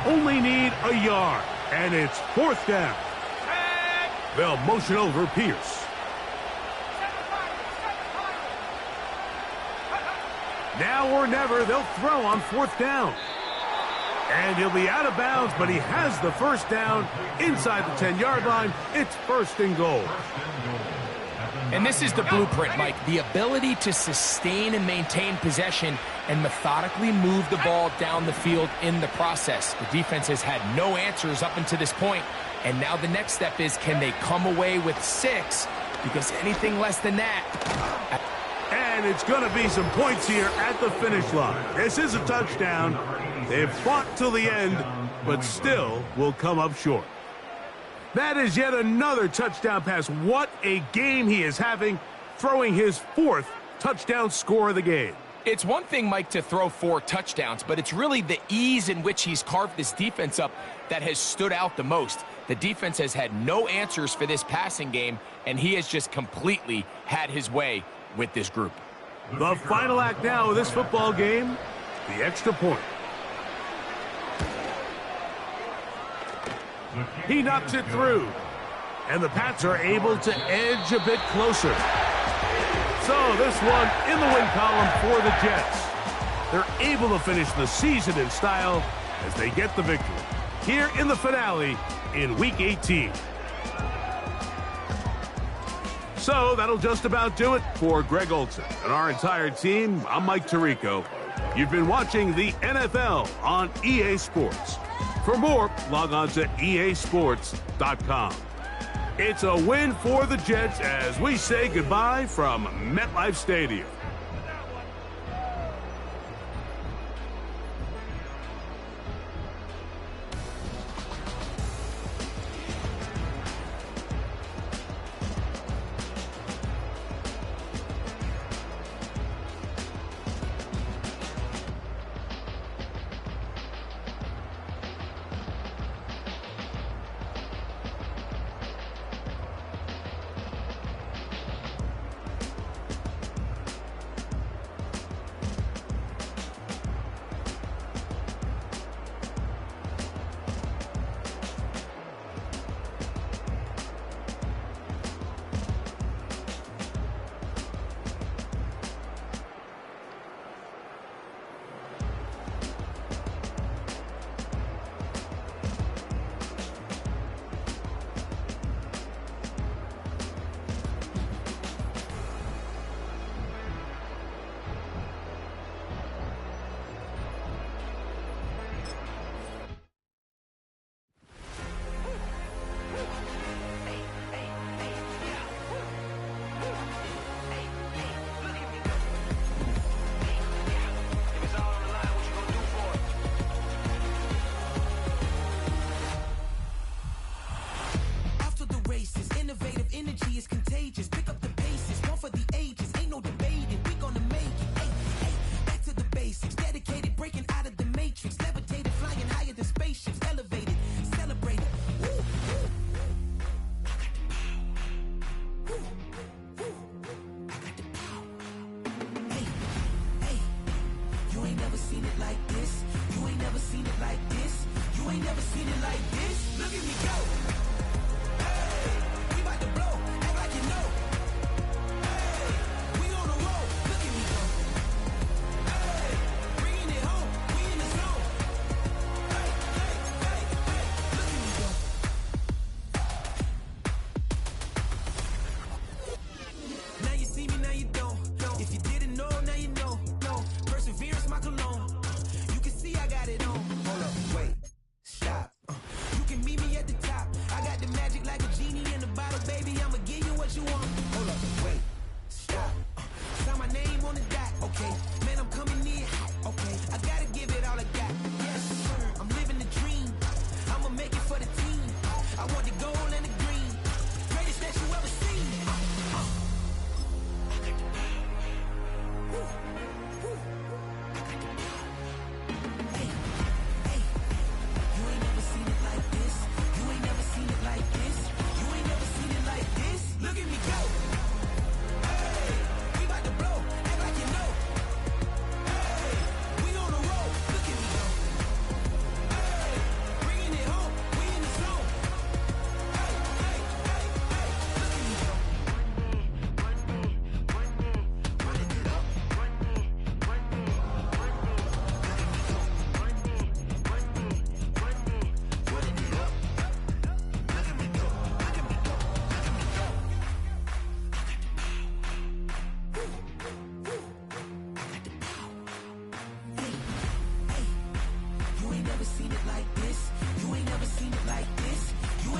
only need a yard, and it's 4th down. They'll motion over Pierce. Now or never, they'll throw on 4th down. And he'll be out of bounds, but he has the 1st down inside the 10-yard line. It's 1st and goal. And this is the blueprint, Mike. The ability to sustain and maintain possession and methodically move the ball down the field in the process. The defense has had no answers up until this point, and now the next step is, can they come away with 6? Because anything less than that... And it's going to be some points here at the finish line. This is a touchdown. They've fought till the end, but still will come up short. That is yet another touchdown pass. What a game he is having, throwing his 4th touchdown score of the game. It's one thing, Mike, to throw 4 touchdowns, but it's really the ease in which he's carved this defense up that has stood out the most. The defense has had no answers for this passing game, and he has just completely had his way with this group. The final act now of this football game, the extra point. He knocks it through, and the Pats are able to edge a bit closer. So this one in the win column for the Jets. They're able to finish the season in style as they get the victory here in the finale in Week 18. So that'll just about do it for Greg Olsen and our entire team. I'm Mike Tirico. You've been watching the NFL on EA Sports. For more, log on to easports.com. It's a win for the Jets as we say goodbye from MetLife Stadium.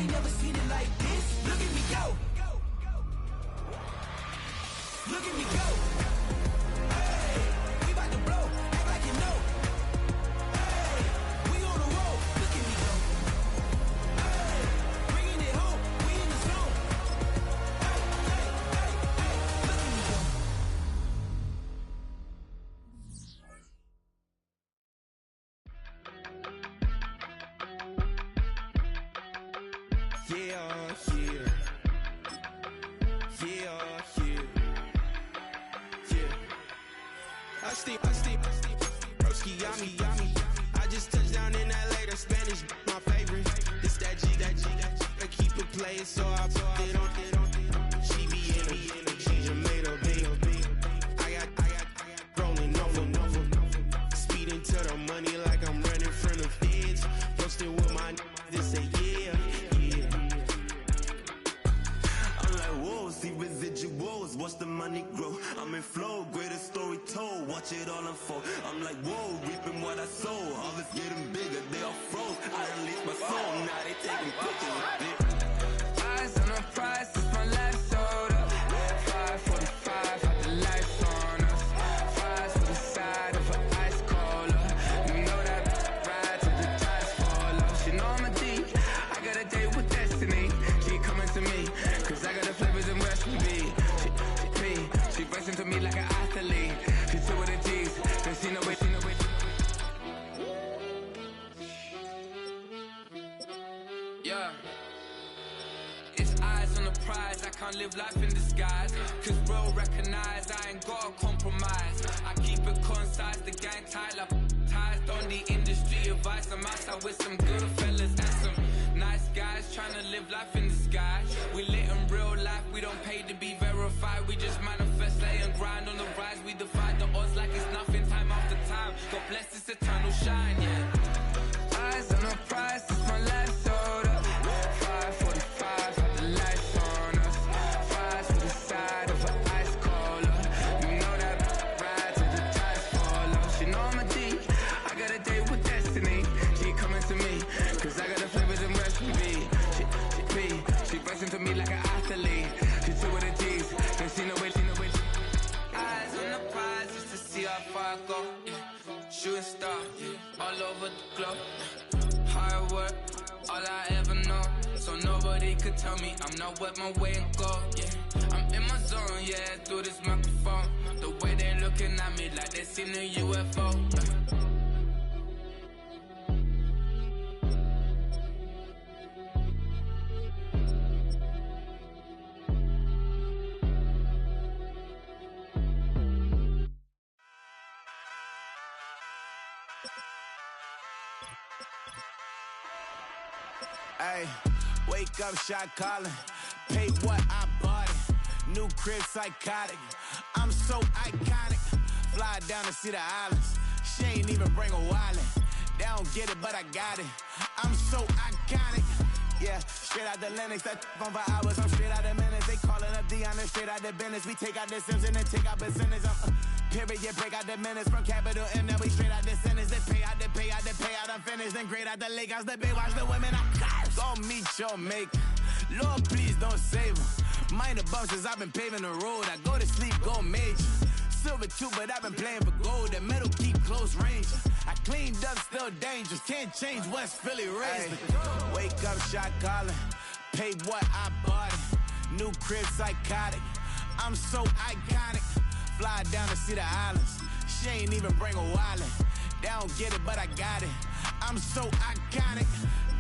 ain't never seen it like this. Look at me go. Look at me go. Hey, we about to blow. Act like you know. Hey, we on the road. Look at me go. Hey, bringing it home. We in the zone. Hey, hey, hey, hey. Look at me go. I steam, broski, yummy. I just touched down in LA, the Spanish, my favorite. This that G, I keep it playing, so I put it on. She be in it, she just made a big. I got rolling over, speeding to the money like I'm running from the feds. Posted with my this say yeah. I'm like, whoa, see residuals, watch the money grow. I'm in flow, greatest story told, watch it all unfold. I'm like, whoa, reaping what I sow. Harvest getting bigger, they all froze. I unleashed my soul, now they taking pictures of it. Eyes on the prize, it's my life sold up. 545, had the lights on us. Fries to the side of an ice cola. You know that ride till the tires fall off. She know I'm a D, I got a date with destiny. She coming to me, cause I got the flavors and recipe. She racing to me like an athlete. She two with the G's, then she know it. Yeah. It's eyes on the prize, I can't live life in disguise. Cause bro recognize I ain't gotta compromise. I keep it concise, the gang tight like ties on the industry advice. I'm outside with some good fellas and some nice guys trying to live life in disguise. We lit in real life, we don't pay to be verified. We just manifest, lay and grind on the rise. We defy the odds like it's nothing, time after time. God bless this eternal shine, yeah. Eyes on the prize, it's my life sold up. 545, had the lights on us. Fries to the side of an ice cola. You know that ride till the tires fall off. She know I'm a D, I got a date with destiny. She coming to me, cause I got the flavors and recipe. She racing to me like an athlete. She two with the G's, then she know it. Eyes on the prize just to see how far I go. Yeah. Shooting star, all over the globe. Hard work, all I ever know. So nobody could tell me I'm not wet my way and go. Yeah, I'm in my zone, yeah, through this microphone. The way they looking at me like they seen a UFO. Hey, wake up, shot calling. Pay what I bought it. New crib, psychotic. I'm so iconic. Fly down to see the islands. She ain't even bring a wallet. They don't get it, but I got it. I'm so iconic. Yeah, straight out the Lennox, that phone for hours. I'm straight out the minutes. They calling up Dion, straight out the business. We take out the Sims and then take out percentage. Period, break out the minutes from capital M. Now we straight out the sentence. They pay out, I'm finished. Then great out the lake house, the bay watch the women. I curse. Go meet your maker. Lord, please don't save them. Minor bumps, I've been paving the road. I go to sleep, go major. Silver too, but I've been playing for gold. The metal keep close range. I cleaned up, still dangerous. Can't change West Philly raised. Wake up, shot calling. Pay what I bought it. New crib, psychotic. I'm so iconic. Fly down to see the islands. She ain't even bring a wallet. They don't get it, but I got it. I'm so iconic.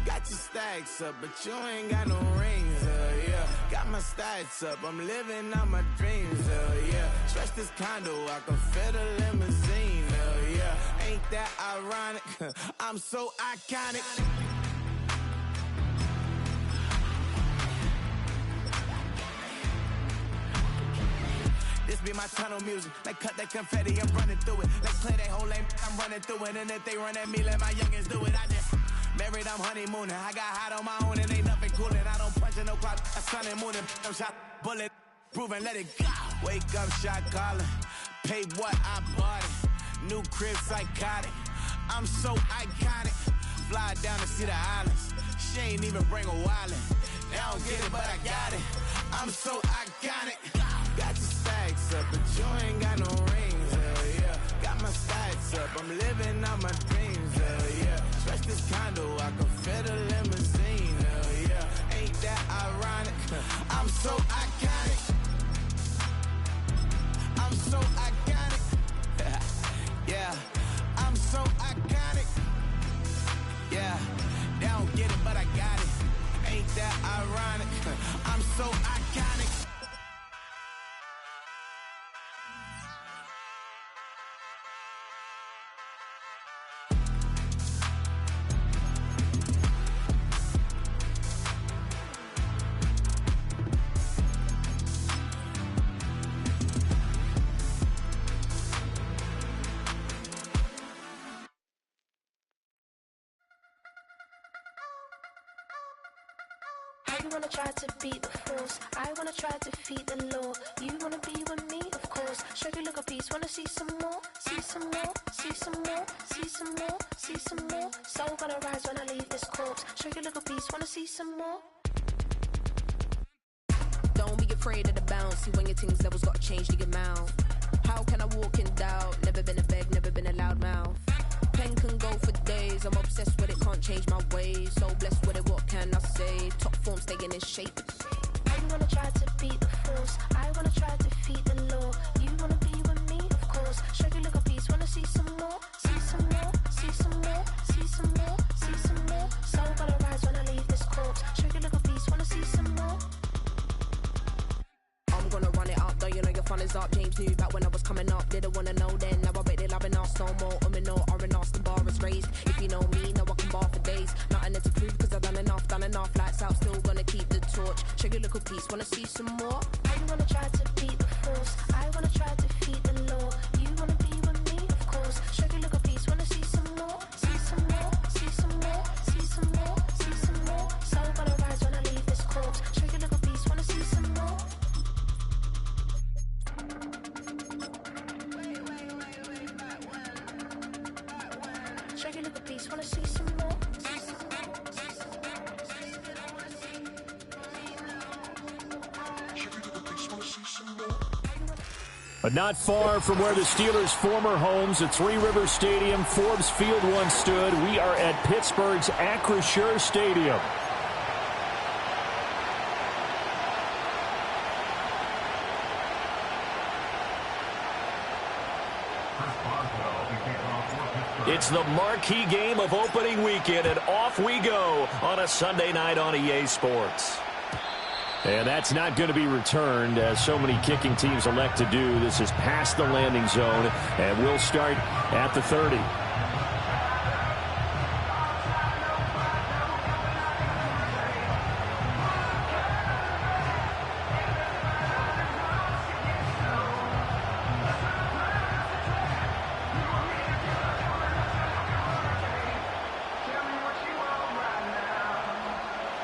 Got your stacks up, but you ain't got no rings, yeah. Got my stats up, I'm living out my dreams, yeah. Stretch this condo, I can fit a limousine, yeah. Ain't that ironic? I'm so iconic. This be my tunnel music. Like cut that confetti, I'm running through it. Let's clear that whole lane, I'm running through it. And if they run at me, let my youngins do it. I just married, I'm honeymooning. I got hot on my own and ain't nothing coolin'. I don't punch in no clock, a sun and moon. I'm shot, bullet, proven, let it go. Wake up, shot calling. Pay what I bought it. New crib, psychotic. I'm so iconic. Fly down to see the islands. She ain't even bring a wallet. They don't get it, but I got it. I'm so iconic. Got your stacks up, but you ain't got no rings, hell yeah. Got my stacks up, I'm living out my dreams, hell yeah. Stretch this condo, I can fit a limousine, hell yeah. Ain't that ironic? I'm so iconic. I'm so iconic. Yeah, I'm so iconic. Yeah, they don't get it, but I got it. Ain't that ironic? I'm so iconic. You wanna try to beat the force, I wanna try to defeat the law. You wanna be with me, of course. Show you look a piece, wanna see some more, see some more, see some more, see some more, see some more. Soul gonna rise when I leave this corpse. Show you look a piece, wanna see some more. Don't be afraid of the bounce. See when your things levels gotta change to your mouth. How can I walk in doubt? Never been a beg, never been a loud mouth. Pen can go for days. I'm obsessed with it, can't change my ways. So blessed with it, what can I say? Top form staying in shape. You wanna try to beat the force, I wanna try to defeat the law. You wanna be with me, of course. Show you look a piece, wanna see some more, see some more, see some more, see some more, see some more. Soul gonna rise when I leave this corpse. Show you look a piece, wanna see some more. I'm gonna run it up, though you know your fun is up. James knew back when I was coming up, didn't wanna know then. Now I bet they're loving us no more. No R&R, the bar is raised. If you know me, now I can bar for days. Nothing to prove, cause I've done enough. Lights out, still gonna keep the torch. Show you a little piece, wanna see some more? You wanna try to beat the force, I wanna try to defeat the law. You wanna be with me, of course. Show you a little piece, wanna see some more, see some more, see some more, see some more, see some more. Soul gonna rise when I leave this corpse. Show you a little piece, wanna see some more. Show you a little piece, wanna see some more. But not far from where the Steelers' former homes at Three Rivers Stadium, Forbes Field once stood, we are at Pittsburgh's Acrisure Stadium. It's the marquee game of opening weekend, and off we go on a Sunday night on EA Sports. And that's not going to be returned, as so many kicking teams elect to do. This is past the landing zone, and we'll start at the 30.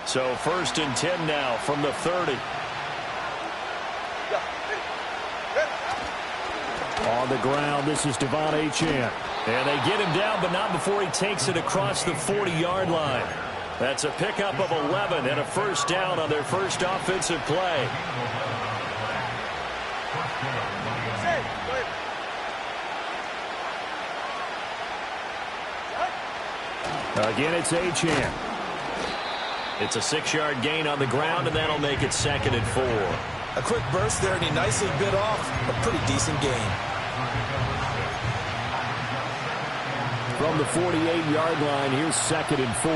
So 1st and 10 now from the 30. On the ground, this is Devon Achane. And they get him down, but not before he takes it across the 40-yard line. That's a pickup of 11 and a first down on their first offensive play. Again, it's Achane. It's a 6-yard gain on the ground, and that'll make it 2nd and 4. A quick burst there, and he nicely bit off a pretty decent gain. From the 48-yard line, here's 2nd and 4.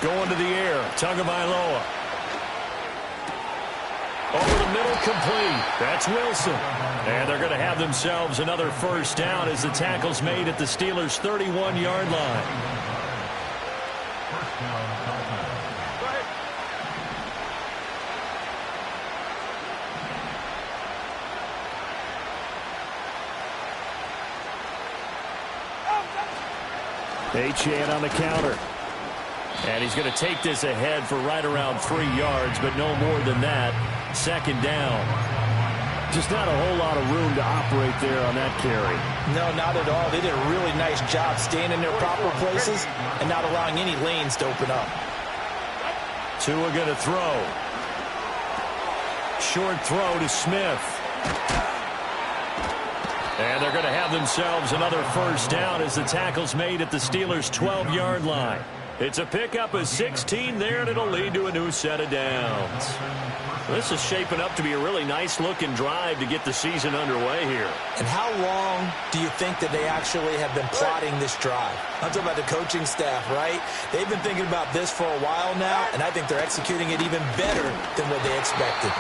Going to the air, Tagovailoa. Over the middle, complete. That's Wilson. And they're going to have themselves another first down as the tackle's made at the Steelers' 31-yard line. Achane on the counter. And he's going to take this ahead for right around 3 yards, but no more than that. 2nd down. Just not a whole lot of room to operate there on that carry. No, not at all. They did a really nice job staying in their proper places and not allowing any lanes to open up. Tua going to throw. Short throw to Smith. And they're going to have themselves another first down as the tackle's made at the Steelers' 12-yard line. It's a pickup of 16 there, and it'll lead to a new set of downs. This is shaping up to be a really nice-looking drive to get the season underway here. And how long do you think that they actually have been plotting this drive? I'm talking about the coaching staff, right? They've been thinking about this for a while now, and I think they're executing it even better than what they expected.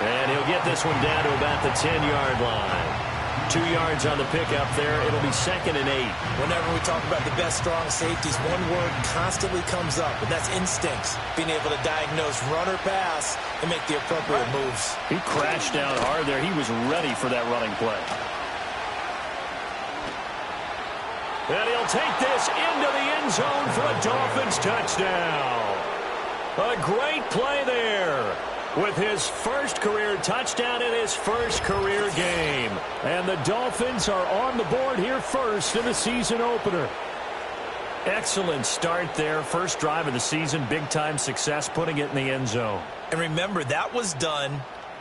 And he'll get this one down to about the 10-yard line. 2 yards on the pickup there. It'll be 2nd and 8. Whenever we talk about the best strong safeties, one word constantly comes up, and that's instincts. Being able to diagnose run or pass and make the appropriate moves. He crashed down hard there. He was ready for that running play. And he'll take this into the end zone for a Dolphins touchdown. A great play there, with his first career touchdown in his first career game. And the Dolphins are on the board here first in the season opener. Excellent start there. First drive of the season, big-time success, putting it in the end zone. And remember, that was done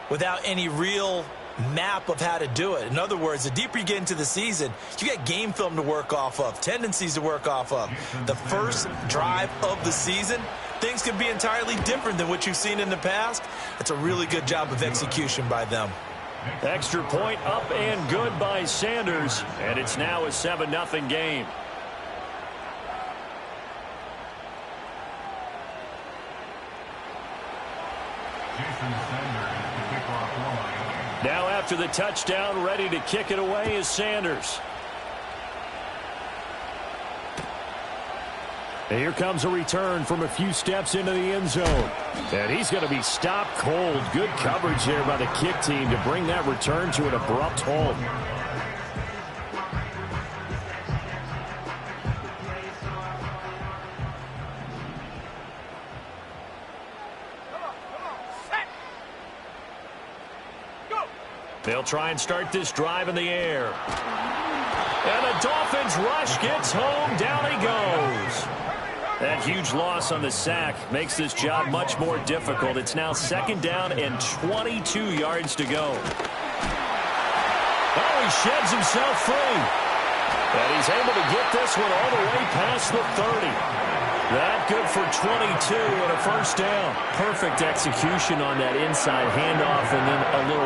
without any real map of how to do it. In other words, the deeper you get into the season, you get game film to work off of, tendencies to work off of. The first drive of the season, things can be entirely different than what you've seen in the past. It's a really good job of execution by them. Extra point up and good by Sanders, and it's now a 7-0 game. Now after the touchdown, ready to kick it away is Sanders. And here comes a return from a few steps into the end zone. And he's going to be stopped cold. Good coverage there by the kick team to bring that return to an abrupt halt. They'll try and start this drive in the air. And the Dolphins rush gets home. Down he goes. That huge loss on the sack makes this job much more difficult. It's now 2nd down and 22 yards to go. Oh, he sheds himself free. And he's able to get this one all the way past the 30. That good for 22 and a first down. Perfect execution on that inside handoff, and then a little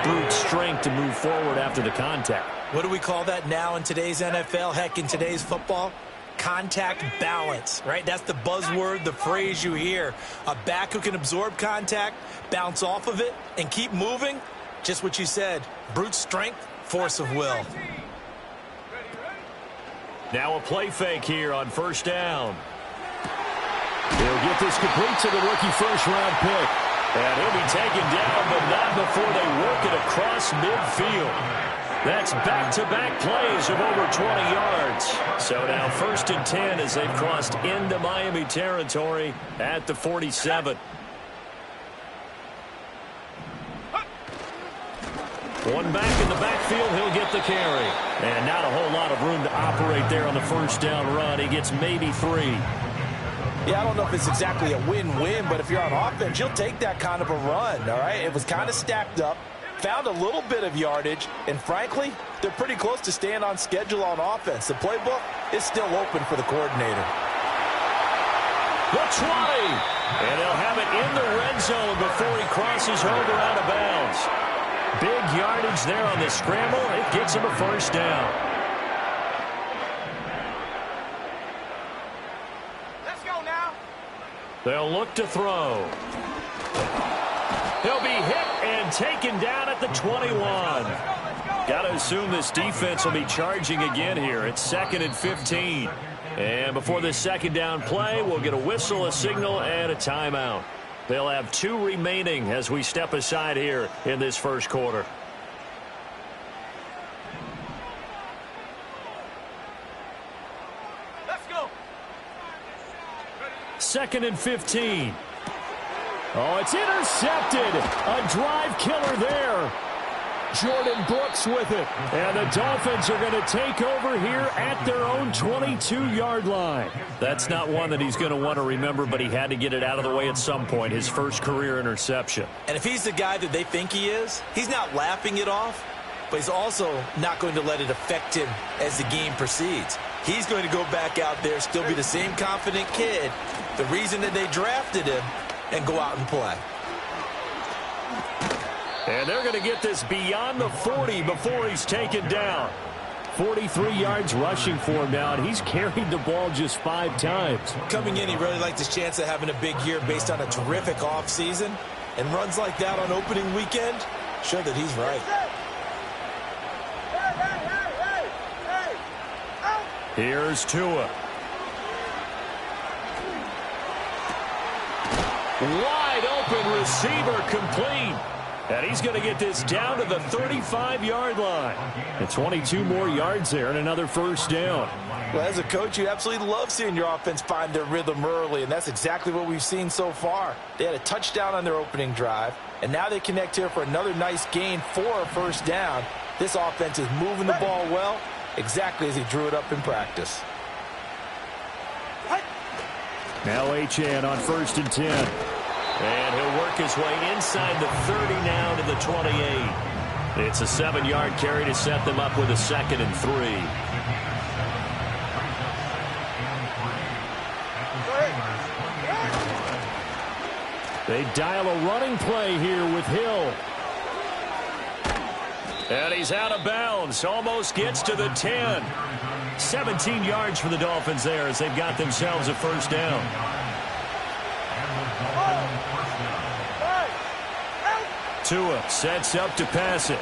brute strength to move forward after the contact. What do we call that now in today's NFL? Heck, in today's football? Contact balance, right? That's the buzzword, the phrase you hear. A back who can absorb contact, bounce off of it, and keep moving. Just what you said. Brute strength, force of will. Now a play fake here on first down. He'll get this complete to the rookie first-round pick. And he'll be taken down, but not before they work it across midfield. That's back-to-back plays of over 20 yards. So now 1st and 10 as they've crossed into Miami territory at the 47. One back in the backfield, he'll get the carry. And not a whole lot of room to operate there on the first down run. He gets maybe 3. Yeah, I don't know if it's exactly a win-win, but if you're on offense, you'll take that kind of a run, all right? It was kind of stacked up, found a little bit of yardage, and frankly, they're pretty close to staying on schedule on offense. The playbook is still open for the coordinator. The 20, and they'll have it in the red zone before he crosses over out of bounds. Big yardage there on the scramble. It gets him a first down. They'll look to throw. He'll be hit and taken down at the 21. Got to assume this defense will be charging again here. It's 2nd and 15. And before this 2nd down play, we'll get a whistle, a signal, and a timeout. They'll have 2 remaining as we step aside here in this first quarter. Let's go. 2nd and 15. Oh, it's intercepted. A drive killer there. Jordan Brooks with it. And the Dolphins are going to take over here at their own 22-yard line. That's not one that he's going to want to remember, but he had to get it out of the way at some point, his first career interception. And if he's the guy that they think he is, he's not laughing it off, but he's also not going to let it affect him as the game proceeds. He's going to go back out there, still be the same confident kid, the reason that they drafted him, and go out and play. And they're going to get this beyond the 40 before he's taken down. 43 yards rushing for him now, and he's carried the ball just 5 times. Coming in, he really liked his chance of having a big year based on a terrific offseason. And runs like that on opening weekend show that he's right. Here's Tua. Wide open receiver complete. And he's going to get this down to the 35-yard line. And 22 more yards there and another first down. Well, as a coach, you absolutely love seeing your offense find their rhythm early, and that's exactly what we've seen so far. They had a touchdown on their opening drive, and now they connect here for another nice gain for a first down. This offense is moving the ball well, exactly as he drew it up in practice. Now Achane on 1st and 10. And he'll work his way inside the 30 now to the 28. It's a 7-yard carry to set them up with a 2nd and 3. They dial a running play here with Hill. And he's out of bounds. Almost gets to the 10. 17 yards for the Dolphins there as they've got themselves a first down. Tua sets up to pass it.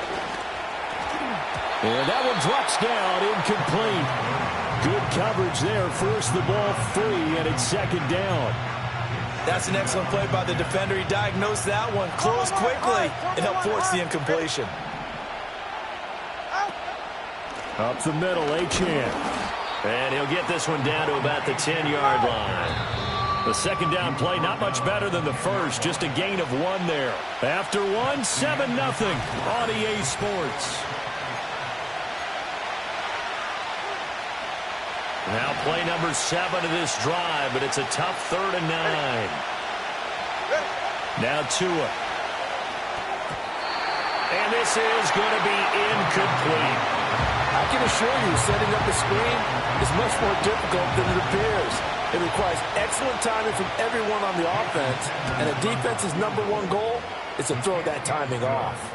And that one drops down, incomplete. Good coverage there, forced the ball free, and it's 2nd down. That's an excellent play by the defender. He diagnosed that one, closed quickly, and helped force the incompletion. Up the middle, Achane. And he'll get this one down to about the 10-yard line. The 2nd down play, not much better than the first, just a gain of 1 there. After 1, 7-0 on EA Sports. Now play number 7 of this drive, but it's a tough 3rd and 9. Now Tua. And this is going to be incomplete. I can assure you, setting up a screen is much more difficult than it appears. It requires excellent timing from everyone on the offense, and a defense's #1 goal is to throw that timing off.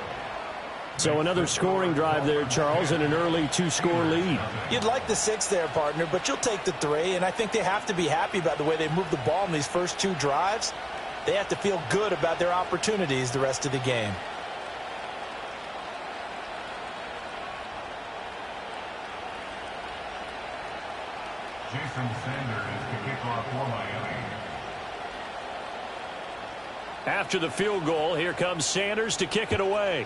So another scoring drive there, Charles, and an early 2-score lead. You'd like the 6 there, partner, but you'll take the 3, and I think they have to be happy about the way they moved the ball in these first 2 drives. They have to feel good about their opportunities the rest of the game. After the field goal, here comes Sanders to kick it away.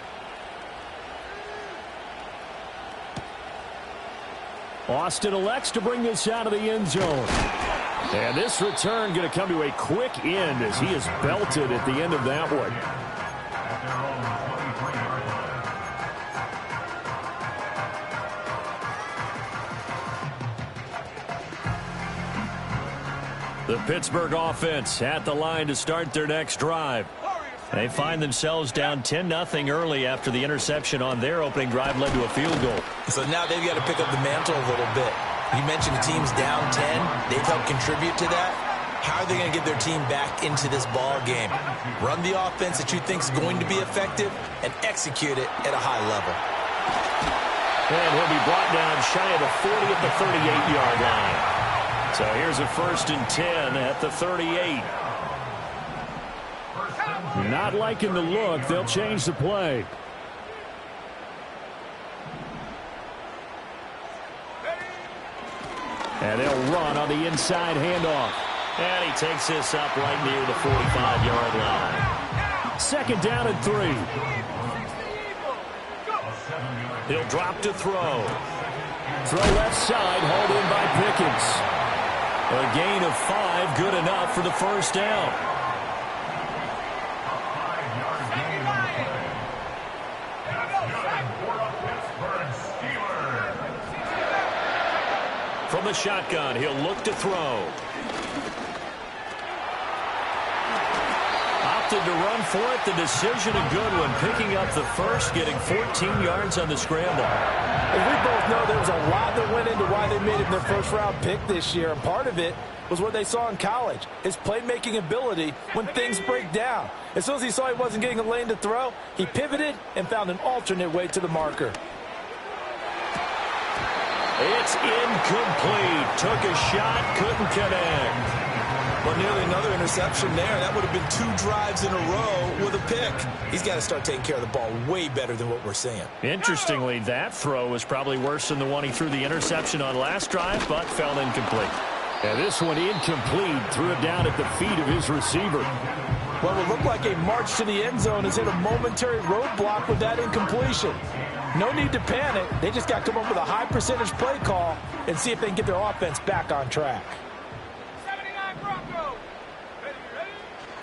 Austin elects to bring this out of the end zone. And this return going to come to a quick end as he is belted at the end of that one. The Pittsburgh offense at the line to start their next drive. They find themselves down 10-0 early after the interception on their opening drive led to a field goal. So now they've got to pick up the mantle a little bit. You mentioned the team's down 10. They've helped contribute to that. How are they going to get their team back into this ball game? Run the offense that you think is going to be effective and execute it at a high level. And he'll be brought down shy of the 40 at the 38-yard line. So here's a 1st and 10 at the 38. Not liking the look. They'll change the play. And they'll run on the inside handoff. And he takes this up right near the 45-yard line. 2nd down and 3. He'll drop to throw. Throw left side, hauled in by Pickens. A gain of 5, good enough for the first down. From the shotgun, he'll look to throw. Opted to run for it. The decision a good one. Picking up the first, getting 14 yards on the scramble. As we both know, there was a lot that went into why they made him their first-round pick this year. And part of it was what they saw in college, his playmaking ability when things break down. As soon as he saw he wasn't getting a lane to throw, he pivoted and found an alternate way to the marker. It's incomplete. Took a shot, couldn't connect. Well, nearly another interception there. That would have been 2 drives in a row with a pick. He's got to start taking care of the ball way better than what we're seeing. Interestingly, that throw was probably worse than the one he threw the interception on last drive, but fell incomplete. And this one incomplete. Threw it down at the feet of his receiver. Well, it looked like a march to the end zone has hit a momentary roadblock with that incompletion. No need to panic. They just got to come up with a high percentage play call and see if they can get their offense back on track.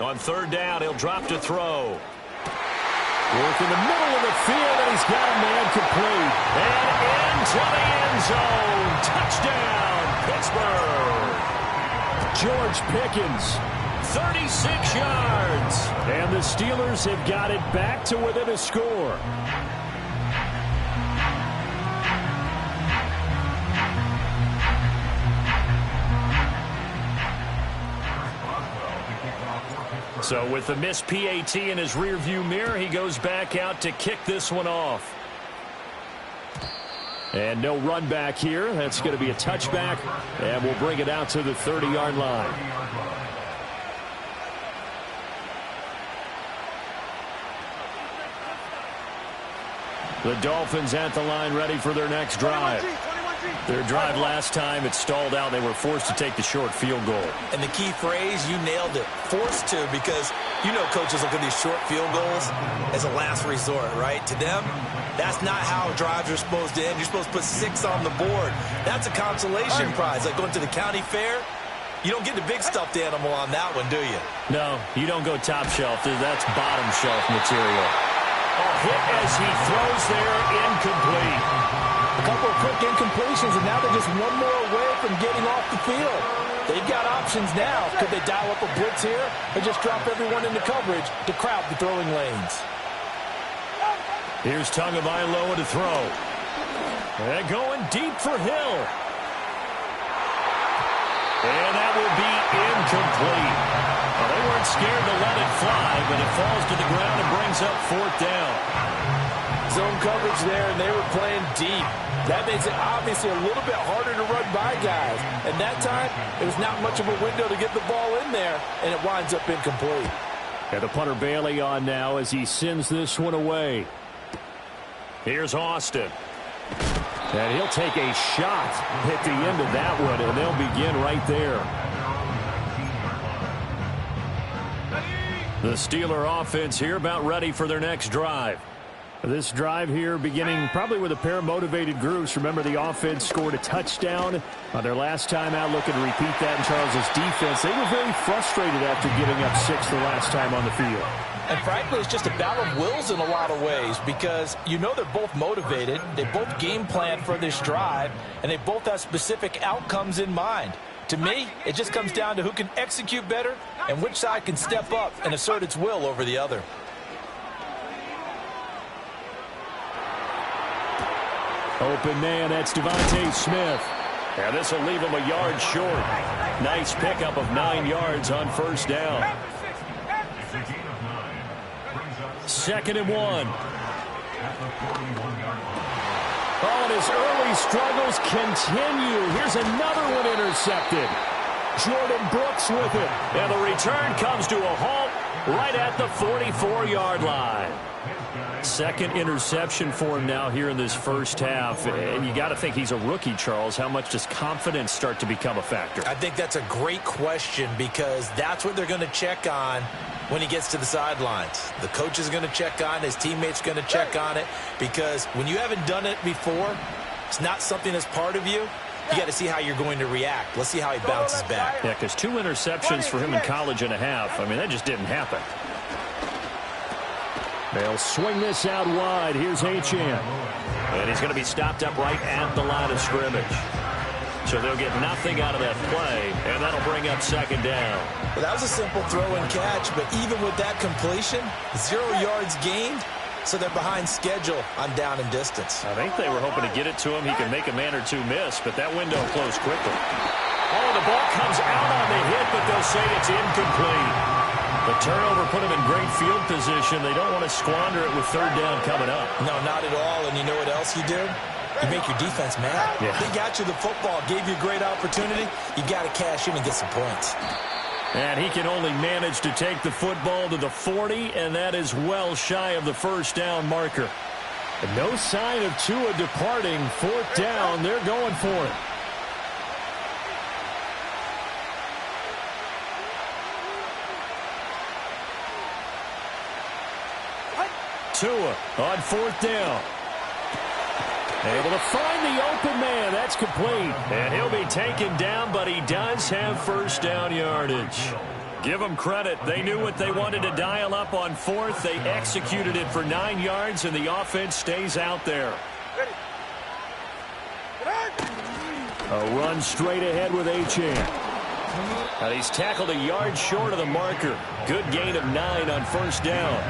On third down, he'll drop to throw. Work in the middle of the field, and he's got a man complete. And into the end zone. Touchdown, Pittsburgh. George Pickens, 36 yards. And the Steelers have got it back to within a score. So with the missed PAT in his rearview mirror, he goes back out to kick this one off. And no run back here. That's going to be a touchback, and we'll bring it out to the 30-yard line. The Dolphins at the line, ready for their next drive. Their drive last time, it stalled out. They were forced to take the short field goal. And the key phrase, you nailed it, forced to, because you know coaches look at these short field goals as a last resort, right? To them, that's not how drives are supposed to end. You're supposed to put 6 on the board. That's a consolation prize, like going to the county fair. You don't get the big stuffed animal on that one, do you? No, you don't go top shelf. That's bottom shelf material. A hit as he throws there, incomplete. A couple of quick incompletions, and now they're just one more away from getting off the field. They've got options now. Could they dial up a blitz here or just drop everyone into coverage to crowd the throwing lanes? Here's Tagovailoa to throw. And going deep for Hill. And that will be incomplete. Well, they weren't scared to let it fly, but it falls to the ground and brings up 4th down. Zone coverage there, and they were playing deep. That makes it obviously a little bit harder to run by guys. And that time, it was not much of a window to get the ball in there, and it winds up incomplete. And the punter Bailey on now as he sends this one away. Here's Austin. And he'll take a shot at the end of that one, and they'll begin right there. The Steeler offense here about ready for their next drive. This drive here beginning probably with a pair of motivated groups. Remember, the offense scored a touchdown on their last time out, looking to repeat that in Charles's defense. They were very frustrated after giving up 6 the last time on the field. And frankly, it's just a battle of wills in a lot of ways because you know they're both motivated. They both game plan for this drive, and they both have specific outcomes in mind. To me, it just comes down to who can execute better and which side can step up and assert its will over the other. Open man, that's Devontae Smith. And this will leave him a yard short. Nice pickup of 9 yards on first down. 2nd and 1. Oh, and his early struggles continue. Here's another one intercepted. Jordan Brooks with it. And the return comes to a halt right at the 44-yard line. 2nd interception for him now here in this first half. And you got to think he's a rookie, Charles. How much does confidence start to become a factor? I think that's a great question because that's what they're going to check on when he gets to the sidelines. The coach is going to check on it. His teammates are going to check on it because when you haven't done it before, it's not something that's part of you. You got to see how you're going to react. Let's see how he bounces back. Yeah, because 2 interceptions for him in college and a half. I mean, that just didn't happen. They'll swing this out wide. Here's Achane. And he's going to be stopped up right at the line of scrimmage. So they'll get nothing out of that play, and that'll bring up second down. Well, that was a simple throw and catch, but even with that completion, 0 yards gained, so they're behind schedule on down and distance. I think they were hoping to get it to him. He can make a man or two miss, but that window closed quickly. Oh, the ball comes out on the hit, but they'll say it's incomplete. The turnover put them in great field position. They don't want to squander it with third down coming up. No, not at all. And you know what else you do? You make your defense mad. Yeah. They got you the football, gave you a great opportunity. You got to cash in and get some points. And he can only manage to take the football to the 40, and that is well shy of the first down marker. And no sign of Tua departing. Fourth down, they're going for it. Tua on fourth down. Able to find the open man. That's complete. And he'll be taken down, but he does have first down yardage. Give them credit. They knew what they wanted to dial up on fourth. They executed it for 9 yards, and the offense stays out there. A run straight ahead with Achane. And he's tackled a yard short of the marker. Good gain of 9 on first down.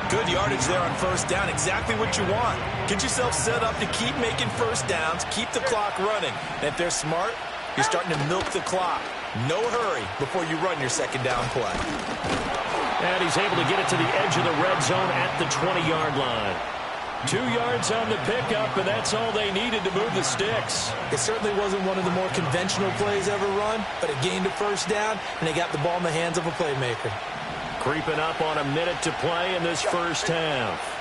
Good yardage there on first down. Exactly what you want. Get yourself set up to keep making first downs, keep the clock running. And if they're smart, you're starting to milk the clock. No hurry before you run your second down play. And he's able to get it to the edge of the red zone at the 20-yard line. 2 yards on the pickup, and that's all they needed to move the sticks. It certainly wasn't one of the more conventional plays ever run, but it gained a first down, and they got the ball in the hands of a playmaker. Creeping up on a minute to play in this first half.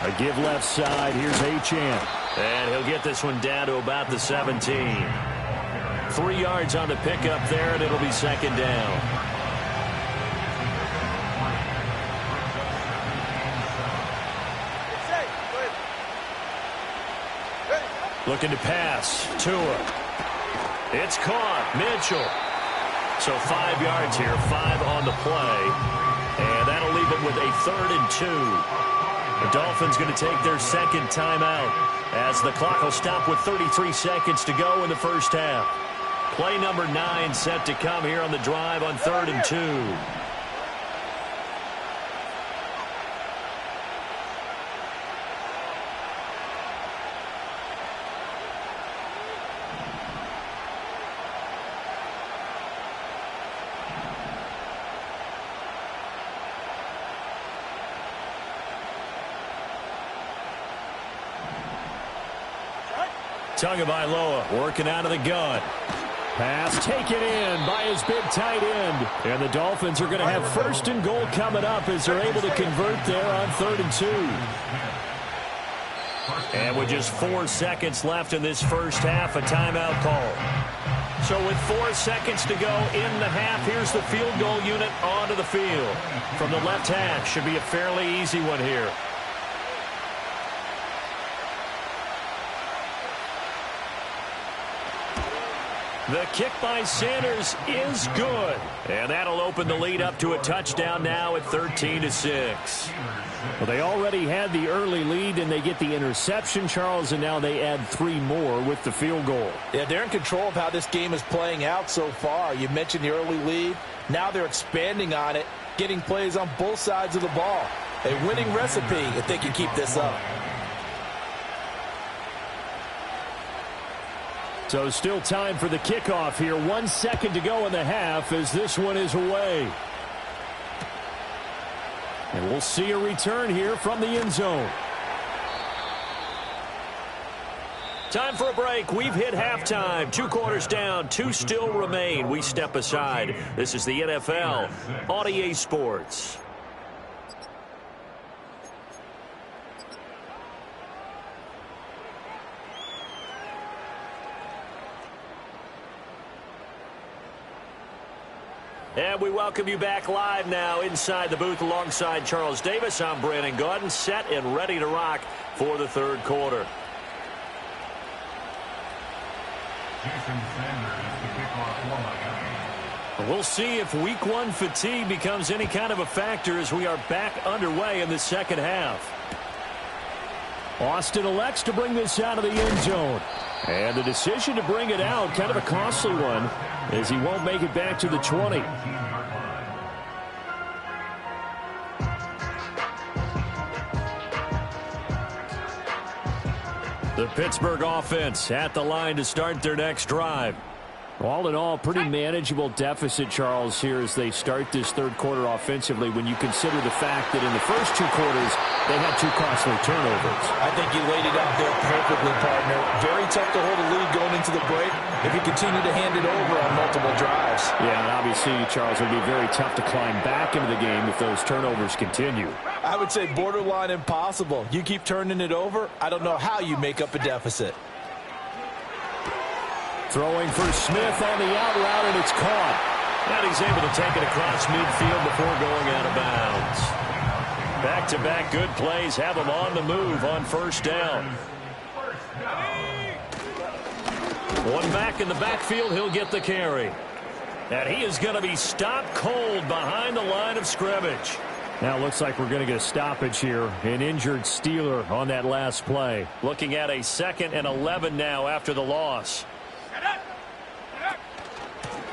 A give left side. Here's Achane. And he'll get this one down to about the 17. 3 yards on the pickup there, and it'll be second down. Looking to pass. Tua. It's caught. Mitchell. So 5 yards here, 5 on the play. And that'll leave them with a 3rd and 2. The Dolphins going to take their second timeout as the clock will stop with 33 seconds to go in the first half. Play number 9 set to come here on the drive on 3rd and 2. Tagovailoa working out of the gun. Pass taken in by his big tight end. And the Dolphins are going to have 1st and goal coming up as they're able to convert there on 3rd and 2. And with just 4 seconds left in this first half, a timeout call. So with 4 seconds to go in the half, here's the field goal unit onto the field. From the left hash, should be a fairly easy one here. The kick by Sanders is good. And that'll open the lead up to a touchdown now at 13-6. Well, they already had the early lead, and they get the interception, Charles, and now they add 3 more with the field goal. Yeah, they're in control of how this game is playing out so far. You mentioned the early lead. Now they're expanding on it, getting plays on both sides of the ball. A winning recipe if they can keep this up. So still time for the kickoff here. 1 second to go in the half as this one is away. And we'll see a return here from the end zone. Time for a break. We've hit halftime. 2 quarters down. 2 still remain. We step aside. This is the NFL on EA Sports. And we welcome you back live now inside the booth alongside Charles Davis. I'm Brandon Gaudin, set and ready to rock for the 3rd quarter. We'll see if week 1 fatigue becomes any kind of a factor as we are back underway in the second half. Austin elects to bring this out of the end zone. And the decision to bring it out, kind of a costly one, as he won't make it back to the 20. The Pittsburgh offense at the line to start their next drive. All in all, pretty manageable deficit, Charles, here as they start this third quarter offensively when you consider the fact that in the first two quarters, they had two costly turnovers. I think you laid it out there perfectly, partner. Very tough to hold a lead going into the break if you continue to hand it over on multiple drives. Yeah, and obviously, Charles, it would be very tough to climb back into the game if those turnovers continue. I would say borderline impossible. You keep turning it over, I don't know how you make up a deficit. Throwing for Smith on the out route, and it's caught. And he's able to take it across midfield before going out of bounds. Back-to-back good plays have him on the move on first down. One back in the backfield, he'll get the carry. And he is going to be stopped cold behind the line of scrimmage. Now it looks like we're going to get a stoppage here. An injured Steeler on that last play. Looking at a 2nd and 11 now after the loss.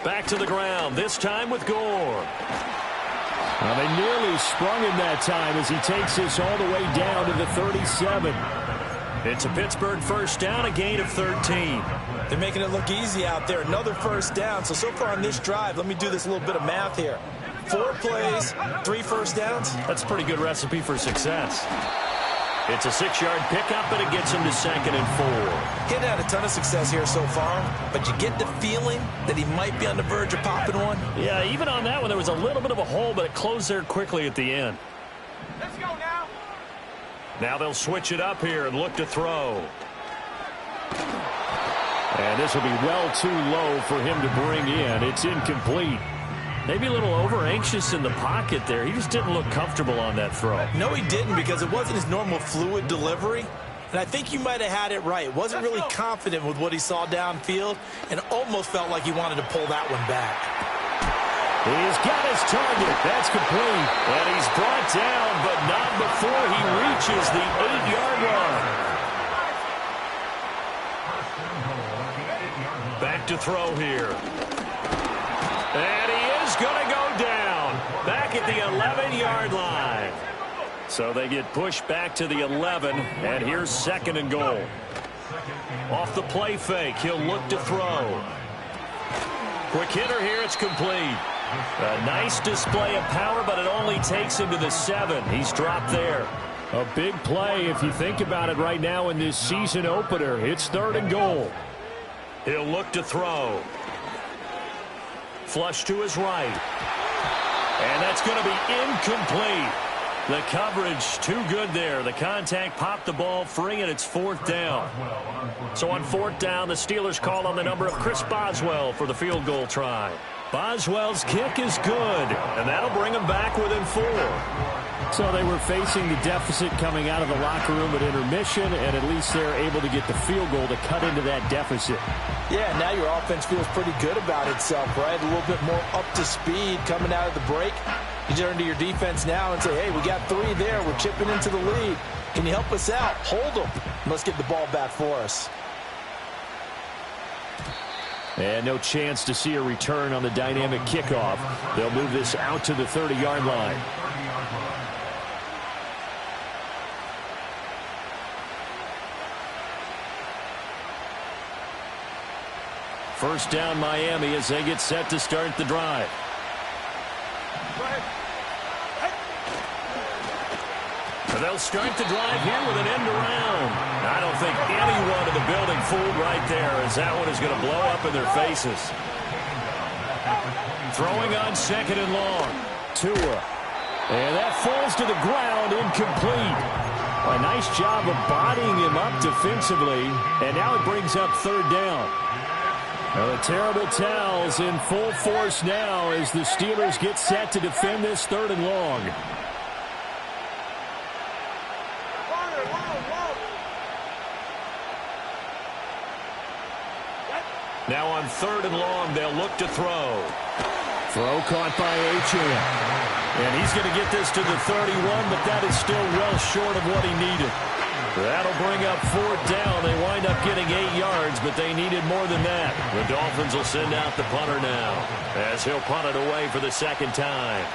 Back to the ground, this time with Gore. Well, they nearly sprung him that time as he takes this all the way down to the 37. It's a Pittsburgh first down, a gain of 13. They're making it look easy out there. Another first down. So far on this drive, let me do this little bit of math here. 4 plays, 3 first downs. That's a pretty good recipe for success. It's a 6-yard pickup, and it gets him to 2nd and 4. He hadn't had a ton of success here so far, but you get the feeling that he might be on the verge of popping one. Yeah, even on that one, there was a little bit of a hole, but it closed there quickly at the end. Let's go now. Now they'll switch it up here and look to throw. And this will be well too low for him to bring in. It's incomplete. Maybe a little over-anxious in the pocket there. He just didn't look comfortable on that throw. No, he didn't, because it wasn't his normal fluid delivery. And I think you might have had it right. Wasn't really confident with what he saw downfield and almost felt like he wanted to pull that one back. He's got his target. That's complete. And he's brought down, but not before he reaches the 8-yard line. Back to throw here. And he is going to go down. Back at the 11-yard line. So they get pushed back to the 11, and here's 2nd and goal. Off the play fake, he'll look to throw. Quick hitter here, it's complete. A nice display of power, but it only takes him to the 7. He's dropped there. A big play if you think about it right now in this season opener. It's 3rd and goal. He'll look to throw. Flush to his right. And that's going to be incomplete. The coverage too good there. The contact popped the ball free, and it's 4th down. So on 4th down, the Steelers call on the number of Chris Boswell for the field goal try. Boswell's kick is good, and that'll bring them back within 4. So they were facing the deficit coming out of the locker room at intermission, and at least they're able to get the field goal to cut into that deficit. Yeah, now your offense feels pretty good about itself, right? A little bit more up to speed coming out of the break. You turn to your defense now and say, hey, we got 3 there. We're chipping into the lead. Can you help us out? Hold them. Let's get the ball back for us. And no chance to see a return on the dynamic kickoff. They'll move this out to the 30-yard line. First down Miami as they get set to start the drive. And they'll start the drive here with an end around. I don't think anyone in the building fooled right there, as that one is going to blow up in their faces. Throwing on 2nd and long. Tua. And that falls to the ground, incomplete. A nice job of bodying him up defensively, and now it brings up 3rd down. Well, the terrible towels in full force now as the Steelers get set to defend this 3rd and long. Now on 3rd and long, they'll look to throw. Throw caught by Achane. And he's going to get this to the 31, but that is still well short of what he needed. That'll bring up 4th down. They wind up getting 8 yards, but they needed more than that. The Dolphins will send out the punter now, as he'll punt it away for the 2nd time.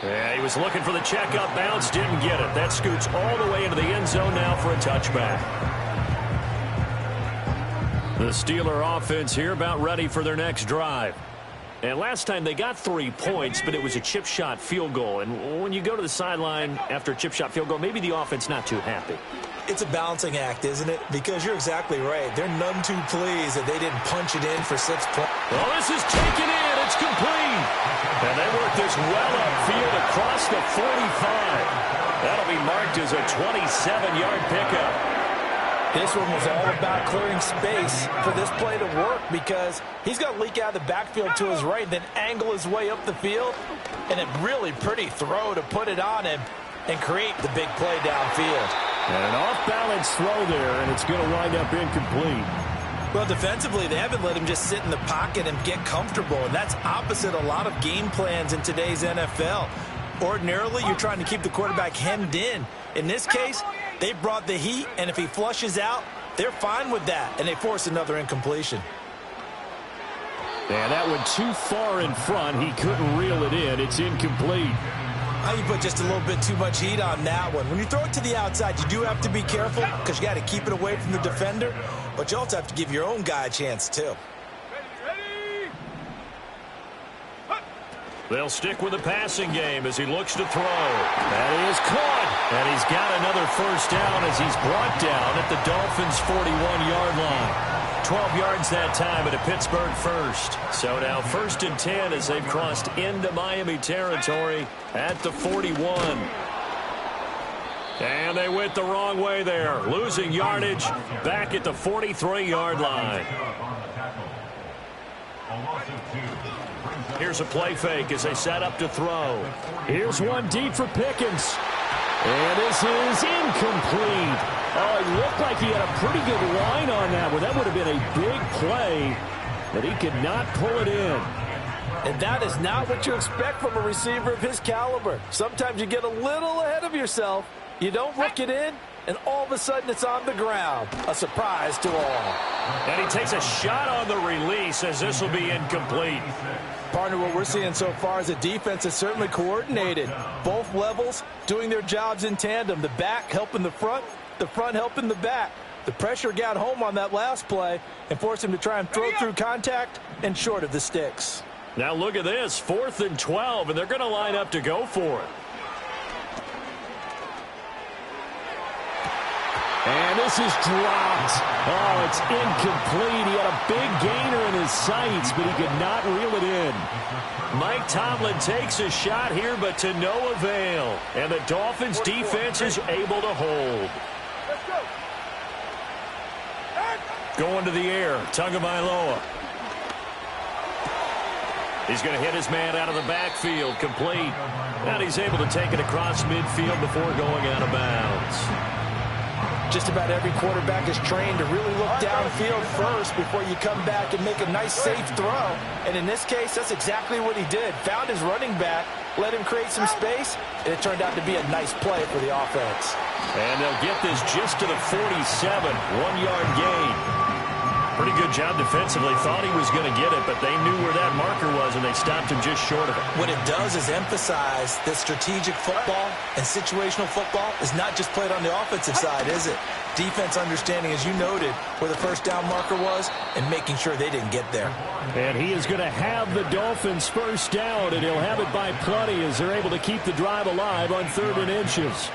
Yeah, he was looking for the checkup bounce, didn't get it. That scoots all the way into the end zone now for a touchback. The Steeler offense here about ready for their next drive. And last time they got 3 points, but it was a chip shot field goal. And when you go to the sideline after a chip shot field goal, maybe the offense not too happy. It's a balancing act, isn't it? Because you're exactly right. They're none too pleased that they didn't punch it in for 6 points. Well, this is taken in. It's complete. And they work this well upfield across the 45. That'll be marked as a 27-yard pickup. This one was all about clearing space for this play to work because he's going to leak out of the backfield to his right, then angle his way up the field. And a really pretty throw to put it on him and create the big play downfield. And an off-balance throw there, and it's going to wind up incomplete. Well, defensively, they haven't let him just sit in the pocket and get comfortable, and that's opposite a lot of game plans in today's NFL. Ordinarily, you're trying to keep the quarterback hemmed in. In this case, they brought the heat, and if he flushes out, they're fine with that, and they force another incompletion. And that one too far in front. He couldn't reel it in. It's incomplete. You put just a little bit too much heat on that one. When you throw it to the outside, you do have to be careful because you got to keep it away from the defender, but you also have to give your own guy a chance, too. They'll stick with the passing game as he looks to throw. That is caught. And he's got another 1st down as he's brought down at the Dolphins' 41-yard line. 12 yards that time at a Pittsburgh 1st. So now 1st and 10 as they've crossed into Miami territory at the 41. And they went the wrong way there, losing yardage back at the 43-yard line. Here's a play fake as they set up to throw. Here's one deep for Pickens. And this is incomplete. Oh, it looked like he had a pretty good line on that one. That would have been a big play, but he could not pull it in. And that is not what you expect from a receiver of his caliber. Sometimes you get a little ahead of yourself. You don't look it in, and all of a sudden it's on the ground. A surprise to all. And he takes a shot on the release as this will be incomplete. Partner, what we're seeing so far is a defense that's certainly coordinated. Both levels doing their jobs in tandem. The back helping the front helping the back. The pressure got home on that last play and forced him to try and throw through contact and short of the sticks. Now look at this, 4th and 12, and they're going to line up to go for it. And this is dropped. Oh, it's incomplete. He had a big gainer in his sights, but he could not reel it in. Mike Tomlin takes a shot here, but to no avail. And the Dolphins' defense is able to hold. Going to the air, Tagovailoa. He's going to hit his man out of the backfield, complete. And he's able to take it across midfield before going out of bounds. Just about every quarterback is trained to really look downfield first before you come back and make a nice, safe throw. And in this case, that's exactly what he did. Found his running back, let him create some space, and it turned out to be a nice play for the offense. And they'll get this just to the 47, 1-yard gain. Pretty good job defensively. Thought he was going to get it, but they knew where that marker was, and they stopped him just short of it. What it does is emphasize that strategic football and situational football is not just played on the offensive side, is it? Defense understanding, as you noted, where the 1st down marker was and making sure they didn't get there. And he is going to have the Dolphins' 1st down, and he'll have it by plenty as they're able to keep the drive alive on 3rd and inches.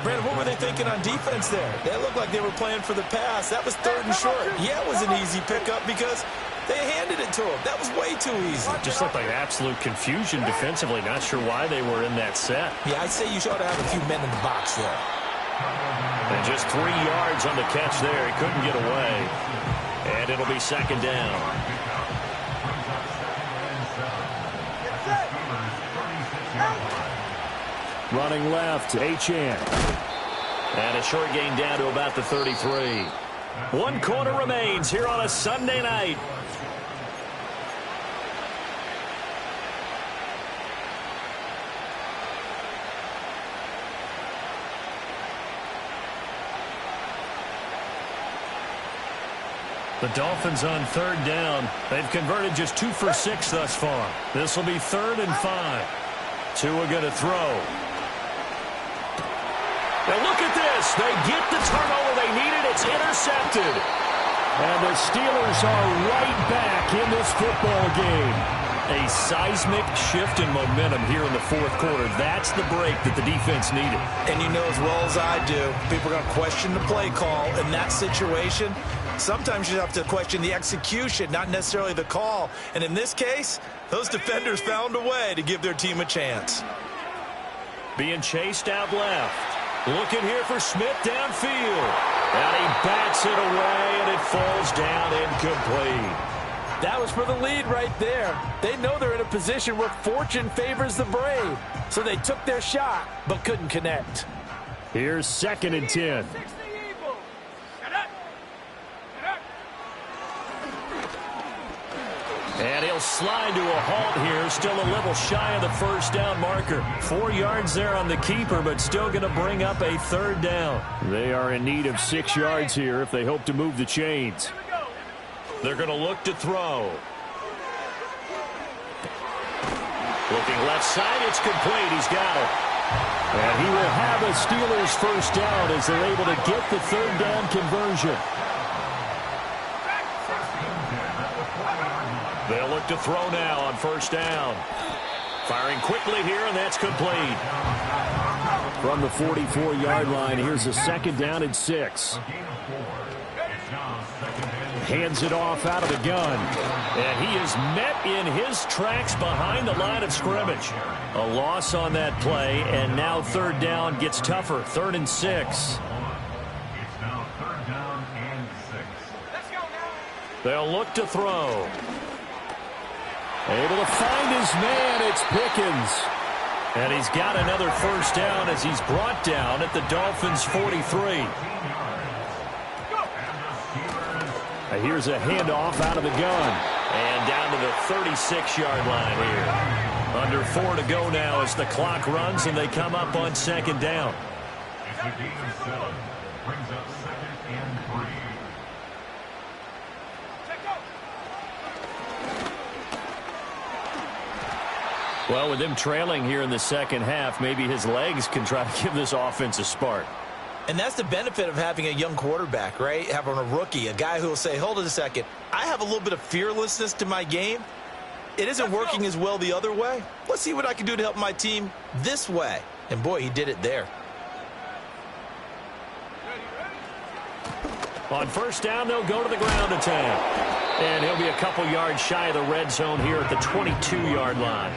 Brandon, what were they thinking on defense there? They looked like they were playing for the pass. That was 3rd and short. Yeah, it was an easy pickup because they handed it to him. That was way too easy. Just looked like absolute confusion defensively. Not sure why they were in that set. Yeah, I'd say you should have a few men in the box there. And just 3 yards on the catch there. He couldn't get away. And it'll be 2nd down. Running left, Achane. And a short gain down to about the 33. 1 quarter remains here on a Sunday night. The Dolphins on 3rd down. They've converted just 2 for 6 thus far. This will be 3rd and 5. Tua going to throw. Now look at this. They get the turnover they needed. It's intercepted. And the Steelers are right back in this football game. A seismic shift in momentum here in the 4th quarter. That's the break that the defense needed. And you know as well as I do, people are going to question the play call in that situation. Sometimes you have to question the execution, not necessarily the call. And in this case, those defenders found a way to give their team a chance. Being chased out left. Looking here for Smith downfield. And he bats it away, and it falls down incomplete. That was for the lead right there. They know they're in a position where fortune favors the brave. So they took their shot, but couldn't connect. Here's 2nd and 10. And he'll slide to a halt here, still a little shy of the 1st down marker. 4 yards there on the keeper, but still going to bring up a 3rd down. They are in need of 6 yards here if they hope to move the chains. They're going to look to throw. Looking left side, it's complete. He's got it. And he will have a Steelers 1st down as they're able to get the 3rd down conversion. They'll look to throw now on 1st down. Firing quickly here, and that's complete. From the 44-yard line, here's a 2nd down and 6. Hands it off out of the gun. And he is met in his tracks behind the line of scrimmage. A loss on that play, and now 3rd down gets tougher. 3rd and 6. They'll look to throw. Able to find his man, it's Pickens. And he's got another 1st down as he's brought down at the Dolphins' 43. Here's a handoff out of the gun. And down to the 36-yard line here. Under 4 to go now as the clock runs and they come up on 2nd down. Well, with them trailing here in the 2nd half, maybe his legs can try to give this offense a spark. And that's the benefit of having a young quarterback, right? Having a rookie, a guy who will say, hold it a second, I have a little bit of fearlessness to my game. It isn't working as well the other way. Let's see what I can do to help my team this way. And boy, he did it there. On 1st down, they'll go to the ground attack. And he'll be a couple yards shy of the red zone here at the 22-yard line.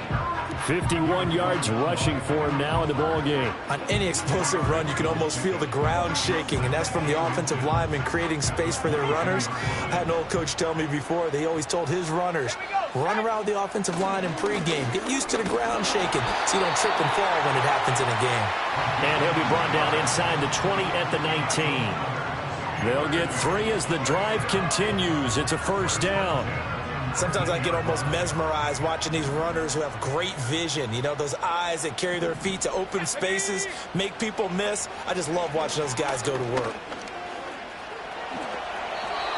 51 yards rushing for him now in the ball game. On any explosive run, you can almost feel the ground shaking, and that's from the offensive linemen creating space for their runners. I had an old coach tell me before, they always told his runners, run around the offensive line in pregame. Get used to the ground shaking so you don't trip and fall when it happens in a game. And he'll be brought down inside the 20 at the 19. They'll get 3 as the drive continues. It's a 1st down. Sometimes I get almost mesmerized watching these runners who have great vision. You know, those eyes that carry their feet to open spaces, make people miss. I just love watching those guys go to work.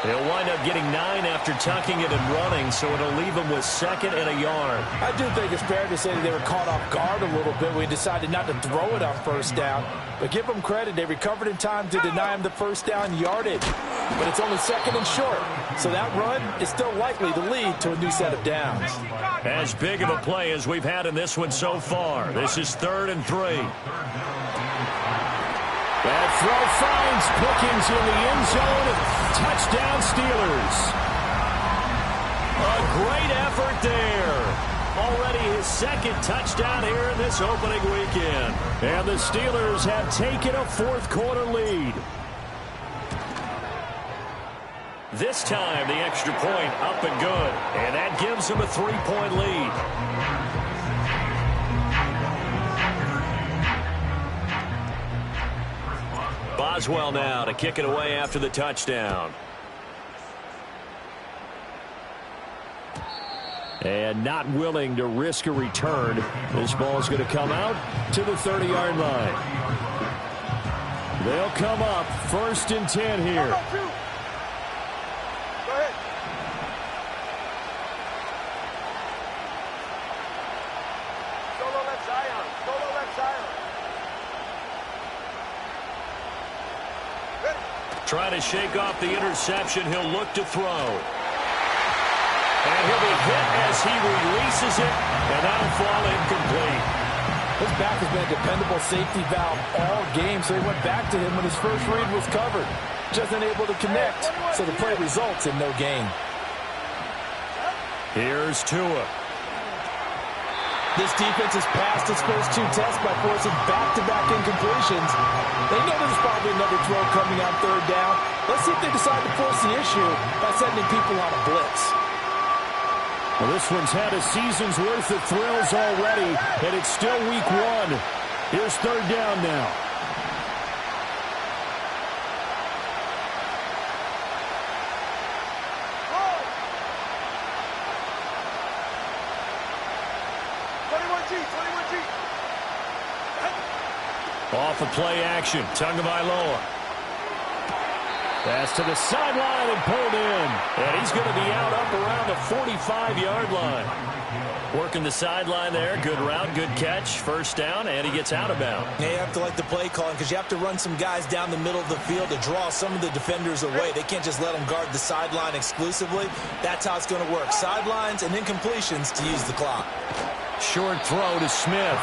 They'll wind up getting 9 after tucking it and running, so it'll leave them with 2nd and a yard. I do think it's fair to say that they were caught off guard a little bit when we decided not to throw it on 1st down. But give them credit, they recovered in time to deny him the 1st down yardage. But it's only 2nd and short, so that run is still likely to lead to a new set of downs. As big of a play as we've had in this one so far. This is 3rd and 3. That throw finds Pickens in the end zone. Touchdown Steelers. A great effort there. Already his 2nd touchdown here in this opening weekend. And the Steelers have taken a 4th quarter lead. This time the extra point up and good. And that gives them a 3-point lead. Boswell now to kick it away after the touchdown. And not willing to risk a return. This ball's going to come out to the 30-yard line. They'll come up 1st and 10 here. Go ahead. Solo left Zion. Solo left Zion. Trying to shake off the interception. He'll look to throw. And he'll be hit as he releases it, and that'll fall incomplete. His back has been a dependable safety valve all game, so he went back to him when his first read was covered. Just unable to connect, so the play results in no gain. Here's Tua. This defense has passed its first 2 tests by forcing back-to-back incompletions. They know there's probably another throw coming on 3rd down. Let's see if they decide to force the issue by sending people on a blitz. Well, this one's had a season's worth of thrills already, and it's still week 1. Here's 3rd down now. Off of play action, Tagovailoa. Pass to the sideline and pulled in. And he's going to be out up around the 45-yard line. Working the sideline there. Good route, good catch. 1st down, and he gets out of bounds. Yeah, you have to like the play calling because you have to run some guys down the middle of the field to draw some of the defenders away. They can't just let them guard the sideline exclusively. That's how it's going to work. Sidelines and incompletions to use the clock. Short throw to Smith.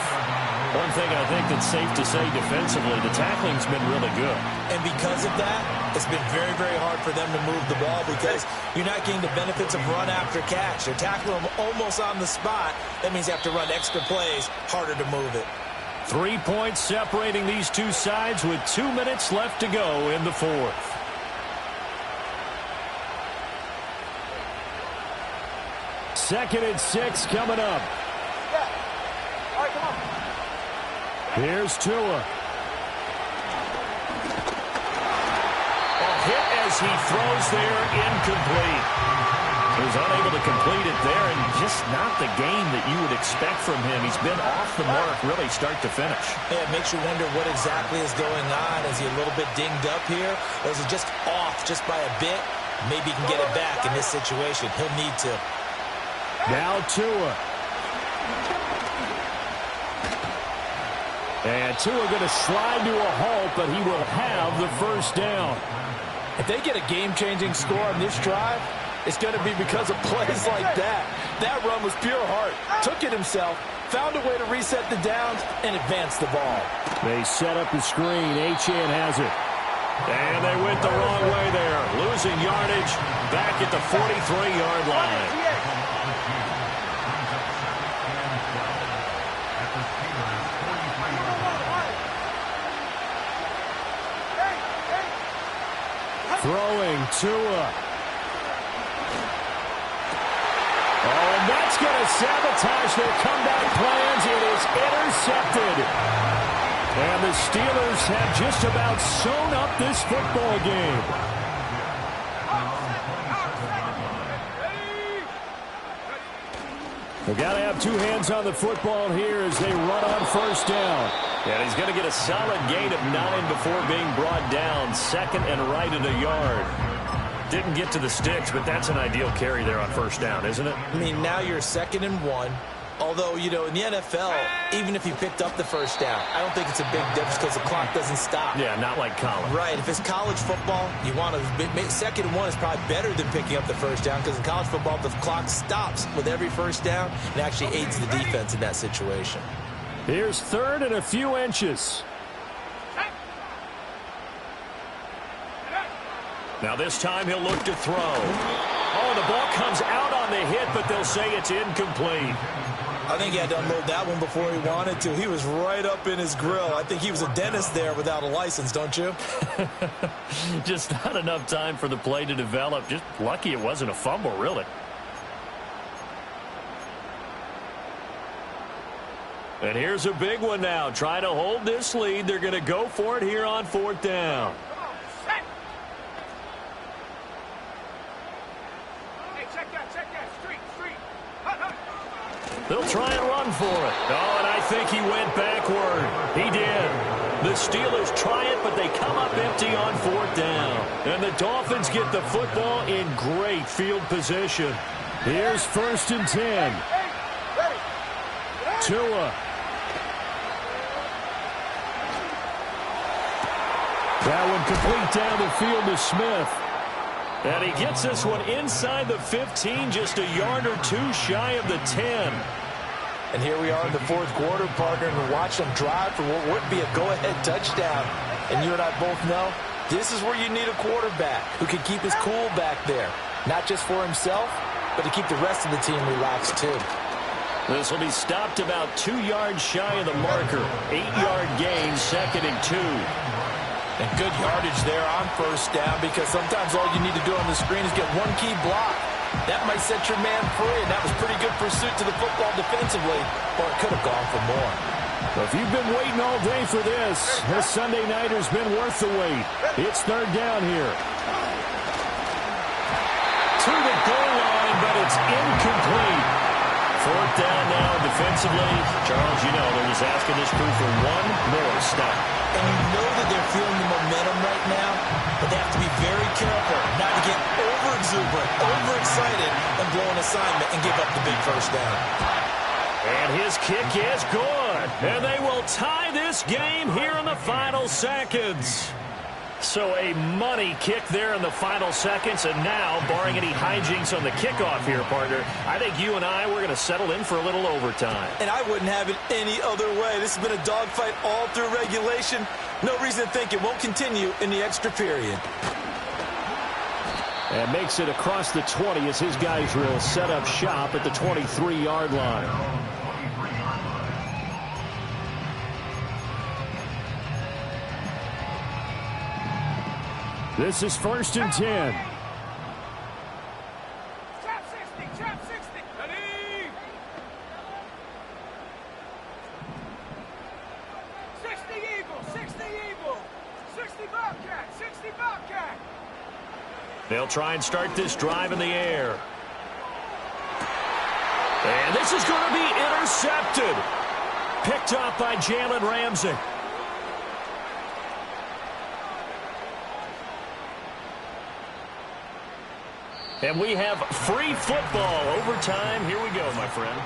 One thing I think that's safe to say defensively, the tackling's been really good. And because of that, it's been very, very hard for them to move the ball because you're not getting the benefits of run after catch. They're tackling them almost on the spot. That means you have to run extra plays, harder to move it. 3 points separating these two sides with 2 minutes left to go in the 4th. Second and 6 coming up. All right, come on. Here's Tua. A hit as he throws there, incomplete. He was unable to complete it there, and just not the game that you would expect from him. He's been off the mark, really, start to finish. Yeah, it makes you wonder what exactly is going on. Is he a little bit dinged up here, or is he just off just by a bit? Maybe he can get it back in this situation. He'll need to. Now Tua. And Tua going to slide to a halt, but he will have the 1st down. If they get a game-changing score on this drive, it's going to be because of plays like that. That run was pure heart. Took it himself, found a way to reset the downs, and advance the ball. They set up the screen. Achane has it. And they went the wrong way there. Losing yardage back at the 43-yard line. Throwing Tua. Oh, and that's going to sabotage their comeback plans. It is intercepted. And the Steelers have just about sewn up this football game. They've got to have 2 hands on the football here as they run on 1st down. And he's going to get a solid gain of 9 before being brought down. 2nd and right at a yard. Didn't get to the sticks, but that's an ideal carry there on 1st down, isn't it? I mean, now you're 2nd and 1. Although, you know, in the NFL, even if he picked up the 1st down, I don't think it's a big difference because the clock doesn't stop. Yeah, not like college. Right. If it's college football, you want to 2nd and 1 is probably better than picking up the 1st down because in college football, the clock stops with every 1st down and actually aids the defense in that situation. Here's 3rd and a few inches. Now this time he'll look to throw. Oh, the ball comes out on the hit, but they'll say it's incomplete. I think he had to unload that one before he wanted to. He was right up in his grill. I think he was a dentist there without a license, don't you? Just not enough time for the play to develop. Just lucky it wasn't a fumble, really. And here's a big one now. Trying to hold this lead. They're going to go for it here on 4th down. They'll try and run for it. Oh, and I think he went backward. He did. The Steelers try it, but they come up empty on 4th down. And the Dolphins get the football in great field position. Here's 1st and 10. Tua. That one complete down the field to Smith. And he gets this one inside the 15, just a yard or two shy of the 10. And here we are in the 4th quarter, partner, and watch them drive for what would be a go-ahead touchdown. And you and I both know this is where you need a quarterback who can keep his cool back there. Not just for himself, but to keep the rest of the team relaxed too. This will be stopped about 2 yards shy of the marker. 8-yard gain, 2nd and 2. And good yardage there on 1st down, because sometimes all you need to do on the screen is get one key block. That might set your man free, and that was pretty good pursuit to the football defensively, or it could have gone for more. Well, if you've been waiting all day for this Sunday nighter's been worth the wait. It's 3rd down here. To the goal line, but it's incomplete. 4th down now defensively. Charles, you know, they're just asking this crew for one more stop. And you know that they're feeling the momentum right now, but they have to be very careful not to get over-exuberant, overexcited, and blow an assignment and give up the big 1st down. And his kick is good. And they will tie this game here in the final seconds. So a money kick there in the final seconds, and now, barring any hijinks on the kickoff here, partner, I think you and I, we're going to settle in for a little overtime. And I wouldn't have it any other way. This has been a dogfight all through regulation. No reason to think it won't continue in the extra period. And makes it across the 20 as his guys will set up shop at the 23-yard line. This is 1st and 10. Trap 60, trap 60. Ready? 60 Eagle, 60 Eagle. 60 Bobcat, 60 Bobcat. They'll try and start this drive in the air. And this is going to be intercepted. Picked up by Jalen Ramsey. And we have free football. Overtime. Here we go, my friend.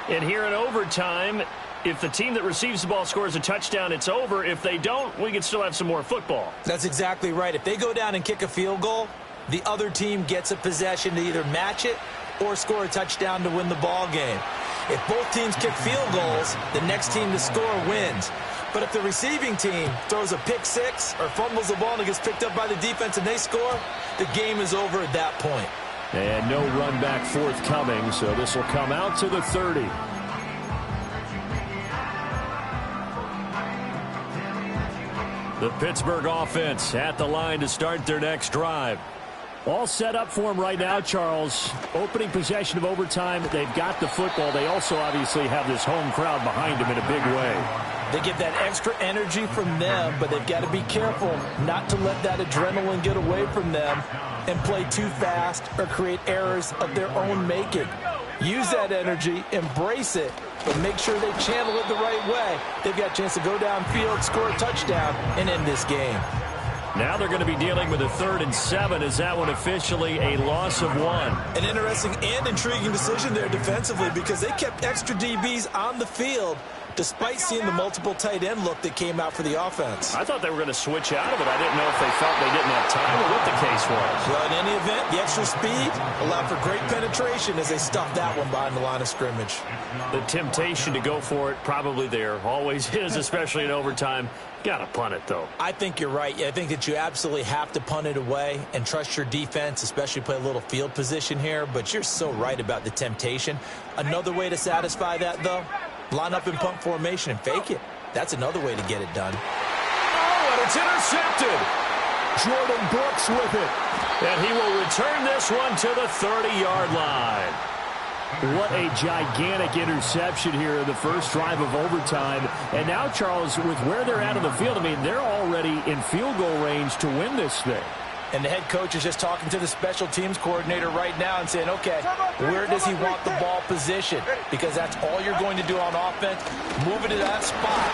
And here in overtime, if the team that receives the ball scores a touchdown, it's over. If they don't, we can still have some more football. That's exactly right. If they go down and kick a field goal, the other team gets a possession to either match it or score a touchdown to win the ball game. If both teams kick field goals, the next team to score wins. But if the receiving team throws a pick six or fumbles the ball and it gets picked up by the defense and they score, the game is over at that point. And no run back forthcoming, so this will come out to the 30. The Pittsburgh offense at the line to start their next drive. All set up for them right now, Charles. Opening possession of overtime. They've got the football. They also obviously have this home crowd behind them in a big way. They get that extra energy from them, but they've got to be careful not to let that adrenaline get away from them and play too fast or create errors of their own making. Use that energy, embrace it, but make sure they channel it the right way. They've got a chance to go downfield, score a touchdown, and end this game. Now they're going to be dealing with a 3rd and 7. Is that one officially a loss of 1? An interesting and intriguing decision there defensively because they kept extra DBs on the field despite seeing the multiple tight end look that came out for the offense. I thought they were going to switch out of it. I didn't know if they felt they didn't have time or what the case was. Well, in any event, the extra speed allowed for great penetration as they stuffed that one behind the line of scrimmage. The temptation to go for it probably there. Always is, especially in overtime. Got to punt it, though. I think you're right. I think that you absolutely have to punt it away and trust your defense, especially play a little field position here. But you're so right about the temptation. Another way to satisfy that, though, line up in punt formation and fake it. That's another way to get it done. Oh, and it's intercepted. Jordan Brooks with it. And he will return this one to the 30-yard line. What a gigantic interception here in the first drive of overtime. And now, Charles, with where they're at on the field, I mean, they're already in field goal range to win this thing. And the head coach is just talking to the special teams coordinator right now and saying, okay, where does he want the ball positioned? Because that's all you're going to do on offense. Move it to that spot.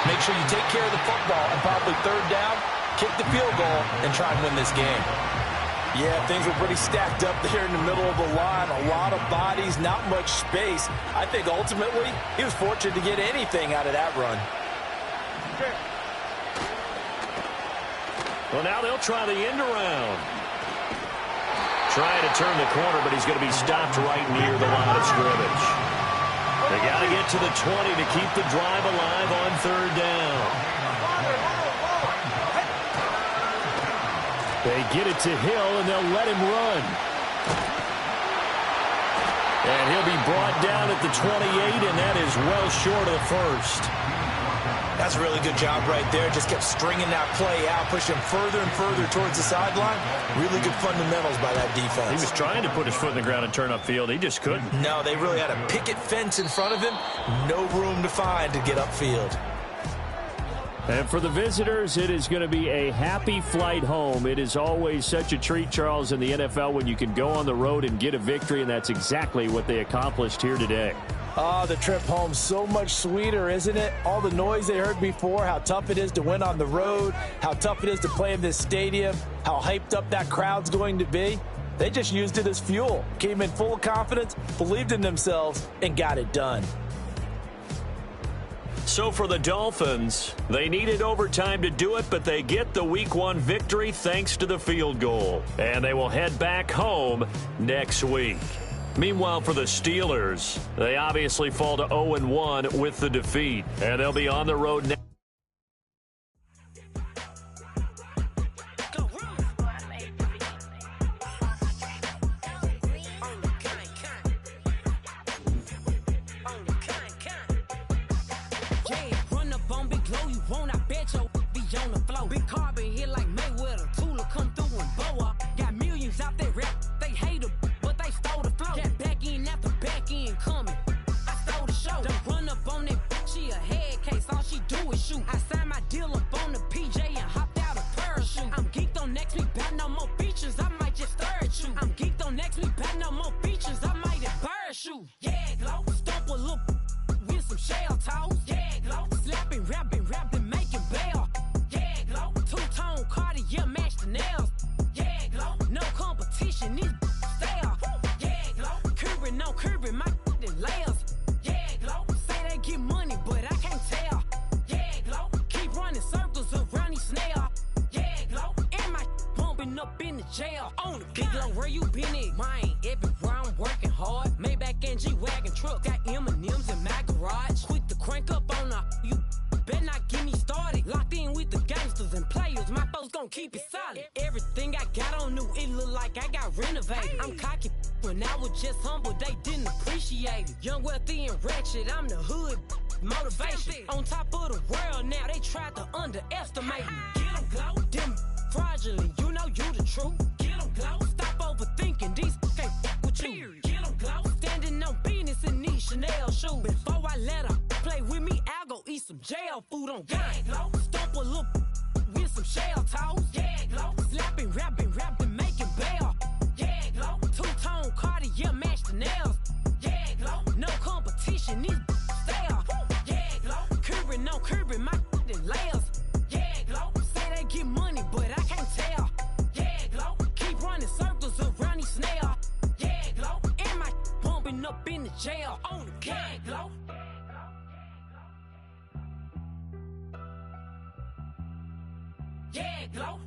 Make sure you take care of the football and probably third down, kick the field goal, and try and win this game. Yeah, things were pretty stacked up there in the middle of the line. A lot of bodies, not much space. I think ultimately he was fortunate to get anything out of that run. Well, now they'll try the end around. Trying to turn the corner, but he's going to be stopped right near the line of scrimmage. They got to get to the 20 to keep the drive alive on third down. They get it to Hill, and they'll let him run. And he'll be brought down at the 28, and that is well short of the first. That's a really good job right there. Just kept stringing that play out, pushing further and further towards the sideline. Really good fundamentals by that defense. He was trying to put his foot in the ground and turn upfield. He just couldn't. No, they really had a picket fence in front of him. No room to find to get upfield. And for the visitors, it is going to be a happy flight home. It is always such a treat, Charles, in the NFL when you can go on the road and get a victory, and that's exactly what they accomplished here today. Oh, the trip home, so much sweeter, isn't it? All the noise they heard before, how tough it is to win on the road, how tough it is to play in this stadium, how hyped up that crowd's going to be. They just used it as fuel, came in full of confidence, believed in themselves, and got it done. So for the Dolphins, they needed overtime to do it, but they get the Week 1 victory thanks to the field goal. And they will head back home next week. Meanwhile, for the Steelers, they obviously fall to 0-1 with the defeat, and they'll be on the road next. I'm the hood motivation. On top of the world now, they try to underestimate me. Get them glow, them fraudulent, you know you the truth. Get them glow, stop overthinking, these can't fuck with you. Get them glow, standing on business in these Chanel shoes. Before I let her play with me, I'll go eat some jail food on gang. Glow, stomp a little with some shell toes. Yeah, glow, slapping, rapping, making bail. Yeah, glow, two-tone Cartier match the nails. Yeah, glow, no competition, these stale. Yeah, glow, curbing my layers. Yeah, glow, say they get money, but I can't tell. Yeah, glow, keep running circles around these snails. Yeah, glow, and my bumping up in the jail on the gang, glow. Yeah, glow.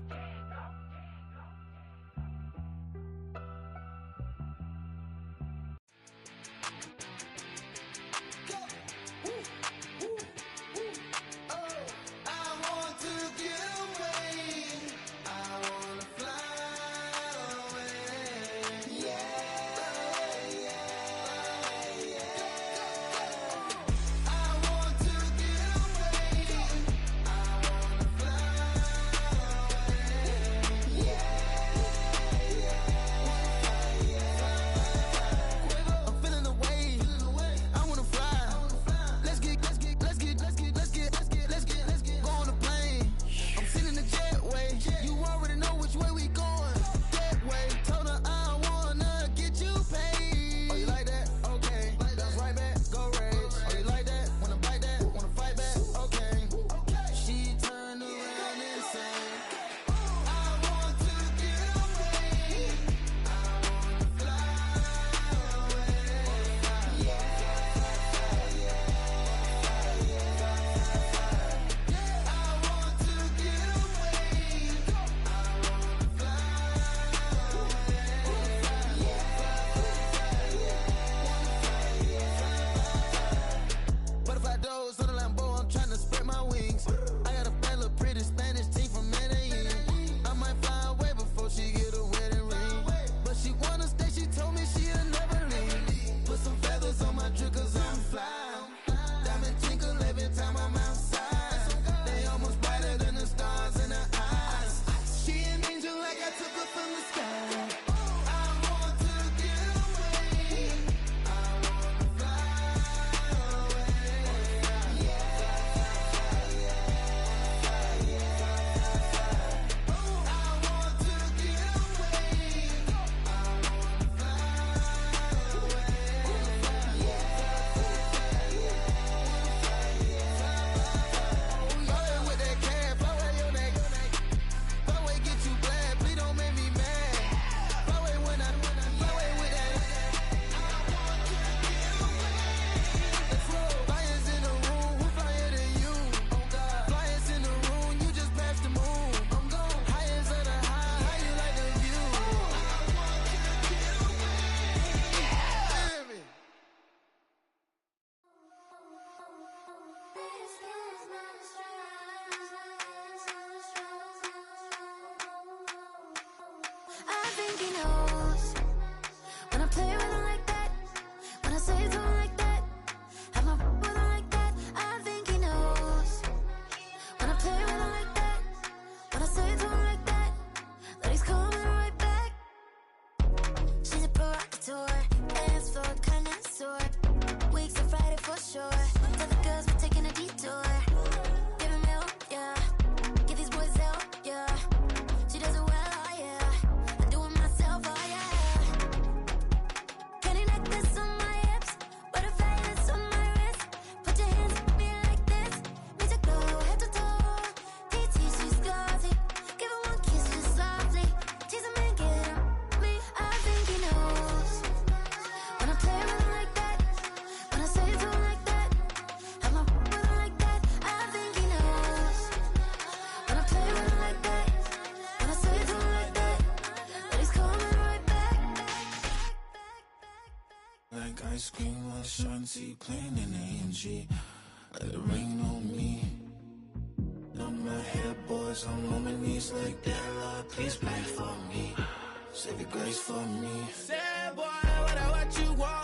Like ice cream on Shanty, playing in AMG. Let it rain on me. On my head, boys, I'm on my knees like that. Lord, please pray for me. Save your grace for me. Say, boy, what you want?